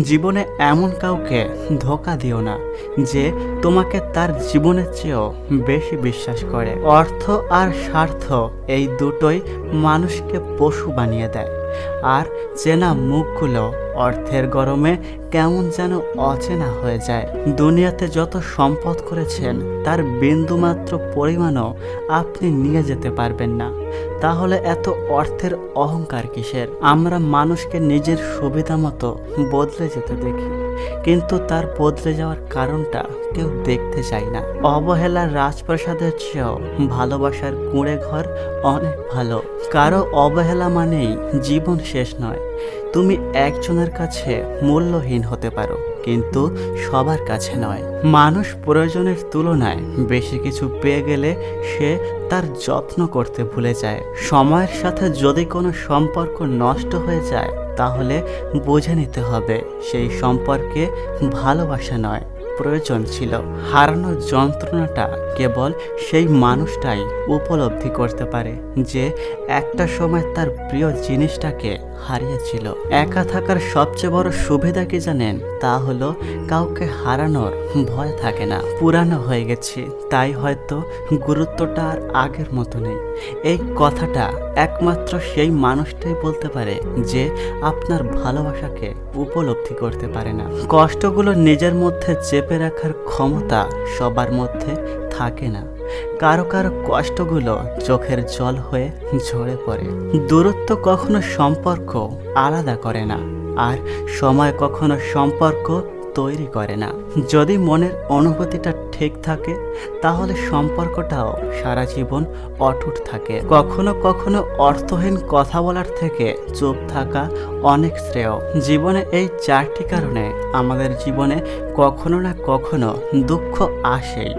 জীবনে এমন কাউকে ধোঁকা দিও না যে তোমাকে তার জীবনের চেয়েও বেশি বিশ্বাস করে। অর্থ আর স্বার্থ এই দুটোই মানুষকে পশু বানিয়ে দেয়। আর চেনা মুখগুলো অর্থের গরমে কেমন যেন অচেনা হয়ে যায়। দুনিয়াতে যত সম্পদ করেছেন তার বিন্দুমাত্র পরিমাণও আপনি নিয়ে যেতে পারবেন না। তাহলে এত অর্থের অহংকার কিসের? আমরা মানুষকে নিজের সুবিধা মতো বদলে যেতে দেখি, কিন্তু তার বদলে যাওয়ার কারণটা কেউ দেখতে চায় না। অবহেলার রাজপ্রাসাদের চেয়েও ভালোবাসার কুঁড়ে ঘর অনেক ভালো। কারো অবহেলা মানেই জীবন শেষ নয়। তুমি একজনের কাছে মূল্যহীন হতে পারো, কিন্তু সবার কাছে নয়। মানুষ প্রয়োজনের তুলনায় বেশি কিছু পেয়ে গেলে সে তার যত্ন করতে ভুলে যায়। সময়ের সাথে যদি কোনো সম্পর্ক নষ্ট হয়ে যায় তাহলে বুঝে নিতে হবে সেই সম্পর্কে ভালোবাসা নয়, প্রয়োজন ছিল। হারানোর যন্ত্রণাটা কেবল সেই মানুষটাই উপলব্ধি করতে পারে যে একটা সময় তার প্রিয় জিনিসটাকে হারিয়েছিল। একা থাকার সবচেয়ে বড় সুবিধা কি জানেন? তা হলো কাউকে হারানোর ভয় থাকে না। পুরানো হয়ে গেছি তাই হয়তো গুরুত্বটা আর আগের মতো নেই। এই কথাটা একমাত্র সেই মানুষটাই বলতে পারে যে আপনার ভালোবাসাকে উপলব্ধি করতে পারে না। কষ্টগুলো নিজের মধ্যে চেপে রাখার ক্ষমতা সবার মধ্যে থাকে না। কারো কারো কষ্টগুলো চোখের জল হয়ে ঝরে পড়ে। দূরত্ব কখনো সম্পর্ক আলাদা করে না, আর সময় কখনো সম্পর্ক তৈরি করে না। যদি মনের অনুভূতিটা ঠিক থাকে তাহলে সম্পর্কটাও সারা জীবন অটুট থাকে। কখনো কখনো অর্থহীন কথা বলার থেকে চুপ থাকা অনেক শ্রেয়। জীবনে এই চারটি কারণে আমাদের জীবনে কখনো না কখনো দুঃখ আসেই।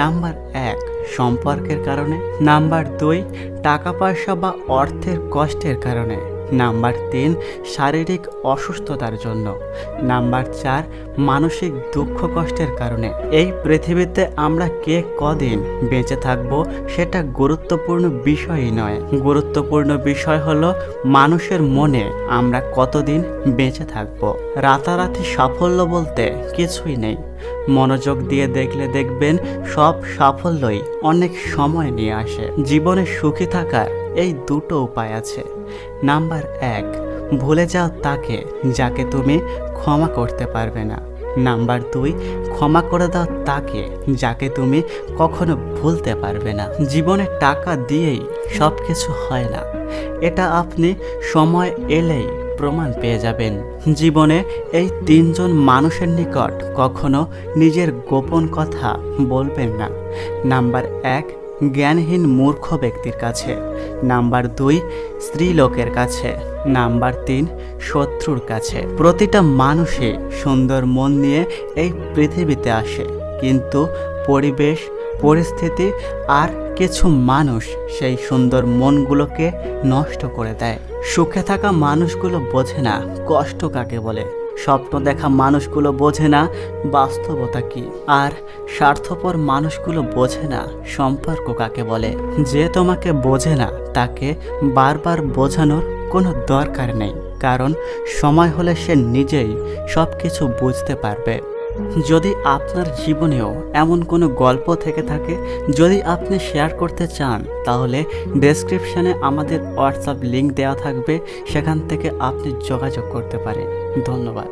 নাম্বার 1, সম্পর্কের কারণে। নাম্বার 2, টাকা পয়সা বা অর্থের কষ্টের কারণে। নাম্বার 3, শারীরিক অসুস্থতার জন্য। নাম্বার 4, মানসিক দুঃখ কষ্টের কারণে। এই পৃথিবীতে আমরা কে কদিন বেঁচে থাকব সেটা গুরুত্বপূর্ণ বিষয়ই নয়। গুরুত্বপূর্ণ বিষয় হলো মানুষের মনে আমরা কতদিন বেঁচে থাকব। রাতারাতি সাফল্য বলতে কিছুই নেই। মনোযোগ দিয়ে দেখলে দেখবেন সব সাফল্যই অনেক সময় নিয়ে আসে। জীবনে সুখী থাকার এই দুটো উপায় আছে। নাম্বার 1, ভুলে যাও তাকে যাকে তুমি ক্ষমা করতে পারবে না। নাম্বার 2, ক্ষমা করে দাও তাকে যাকে তুমি কখনো ভুলতে পারবে না। জীবনে টাকা দিয়েই সব কিছু হয় না, এটা আপনি সময় এলেই প্রমাণ পেয়ে যাবেন। জীবনে এই 3 জন মানুষের নিকট কখনো নিজের গোপন কথা বলবেন না। নাম্বার 1, জ্ঞানহীন মূর্খ ব্যক্তির কাছে। নাম্বার 2, স্ত্রীলোকের কাছে। নাম্বার 3, শত্রুর কাছে। প্রতিটা মানুষই সুন্দর মন নিয়ে এই পৃথিবীতে আসে, কিন্তু পরিবেশ, পরিস্থিতি আর কিছু মানুষ সেই সুন্দর মনগুলোকে নষ্ট করে দেয়। সুখে থাকা মানুষগুলো বোঝে না কষ্ট কাকে বলে। স্বপ্ন দেখা মানুষগুলো বোঝে না বাস্তবতা কি। আর স্বার্থপর মানুষগুলো বোঝে না সম্পর্ক কাকে বলে। যে তোমাকে বোঝে না তাকে বারবার বোঝানোর কোনো দরকার নেই, কারণ সময় হলে সে নিজেই সব কিছু বুঝতে পারবে। যদি আপনার জীবনেও এমন কোনো গল্প থেকে থাকে, যদি আপনি শেয়ার করতে চান, তাহলে ডেসক্রিপশানে আমাদের হোয়াটসঅ্যাপ লিংক দেওয়া থাকবে, সেখান থেকে আপনি যোগাযোগ করতে পারেন। ধন্যবাদ।